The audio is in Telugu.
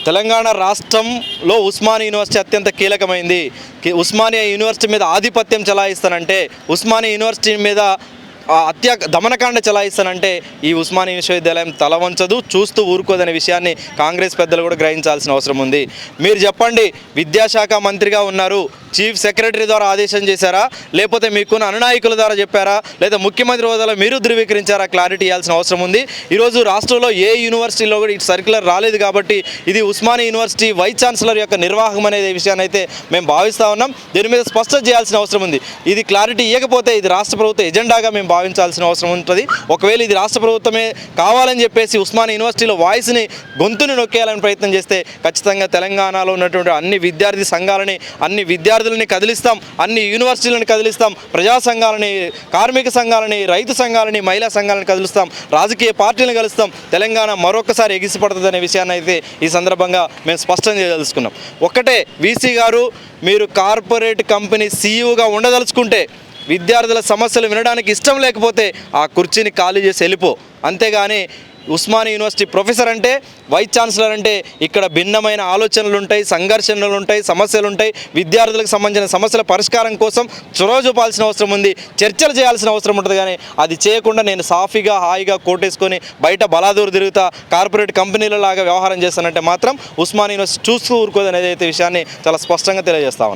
తెలంగాణ రాష్ట్రంలో ఉస్మానియా యూనివర్సిటీ అత్యంత కీలకమైంది. ఉస్మానియా యూనివర్సిటీ మీద ఆధిపత్యం చెలాయిస్తానంటే, ఉస్మానియా యూనివర్సిటీ మీద దమనకాండ చెలాయిస్తానంటే ఈ ఉస్మానియా విశ్వవిద్యాలయం తల వంచదు, చూస్తూ ఊరుకోదనే విషయాన్ని కాంగ్రెస్ పెద్దలు కూడా గ్రహించాల్సిన అవసరం ఉంది. మీరు చెప్పండి, విద్యాశాఖ మంత్రిగా ఉన్నారు, చీఫ్ సెక్రటరీ ద్వారా ఆదేశం చేశారా, లేకపోతే మీకున్న అనునాయకుల ద్వారా చెప్పారా, లేదా ముఖ్యమంత్రి హోదాలో మీరు ధృవీకరించారా? క్లారిటీ ఇవ్వాల్సిన అవసరం ఉంది. ఈరోజు రాష్ట్రంలో ఏ యూనివర్సిటీలో కూడా ఇటు సర్క్యులర్ రాలేదు కాబట్టి ఇది ఉస్మానియా యూనివర్సిటీ వైస్ ఛాన్సలర్ యొక్క నిర్వాహకం అనే విషయాన్ని అయితే మేము భావిస్తూ ఉన్నాం. దీని మీద స్పష్టత చేయాల్సిన అవసరం ఉంది. ఇది క్లారిటీ ఇవ్వకపోతే ఇది రాష్ట్ర ప్రభుత్వ ఎజెండాగా మేము భావించాల్సిన అవసరం ఉంటుంది. ఒకవేళ ఇది రాష్ట్ర ప్రభుత్వమే కావాలని చెప్పేసి ఉస్మానియా యూనివర్సిటీలో వాయిస్ని, గొంతుని నొక్కేయాలని ప్రయత్నం చేస్తే ఖచ్చితంగా తెలంగాణలో ఉన్నటువంటి అన్ని విద్యార్థి సంఘాలని, అన్ని విద్యార్థులని కదిలిస్తాం, అన్ని యూనివర్సిటీలను కదిలిస్తాం, ప్రజా సంఘాలని, కార్మిక సంఘాలని, రైతు సంఘాలని, మహిళా సంఘాలను కదిలిస్తాం, రాజకీయ పార్టీలను కలుస్తాం. తెలంగాణ మరొకసారి ఎగిసిపడుతుంది అనే విషయాన్ని అయితే ఈ సందర్భంగా మేము స్పష్టం చేయదలుచుకున్నాం. ఒక్కటే, వీసీ గారు, మీరు కార్పొరేట్ కంపెనీ సీఈఓగా ఉండదలుచుకుంటే, విద్యార్థుల సమస్యలు వినడానికి ఇష్టం లేకపోతే ఆ కుర్చీని ఖాళీ చేసి వెళ్ళిపో. అంతేగాని ఉస్మానియా యూనివర్సిటీ ప్రొఫెసర్ అంటే, వైస్ ఛాన్సలర్ అంటే ఇక్కడ భిన్నమైన ఆలోచనలు ఉంటాయి, సంఘర్షణలు ఉంటాయి, సమస్యలు ఉంటాయి. విద్యార్థులకు సంబంధించిన సమస్యల పరిష్కారం కోసం చొరవ చూపాల్సిన అవసరం ఉంది, చర్చలు చేయాల్సిన అవసరం ఉంటుంది. కానీ అది చేయకుండా నేను సాఫీగా హాయిగా కోటేసుకొని బయట బలాదూరు తిరుగుతా, కార్పొరేట్ కంపెనీల లాగా వ్యవహారం చేస్తానంటే మాత్రం ఉస్మానియా యూనివర్సిటీ చూస్తూ ఊరుకోదనేది అయితే విషయాన్ని చాలా స్పష్టంగా తెలియజేస్తా ఉన్నాను.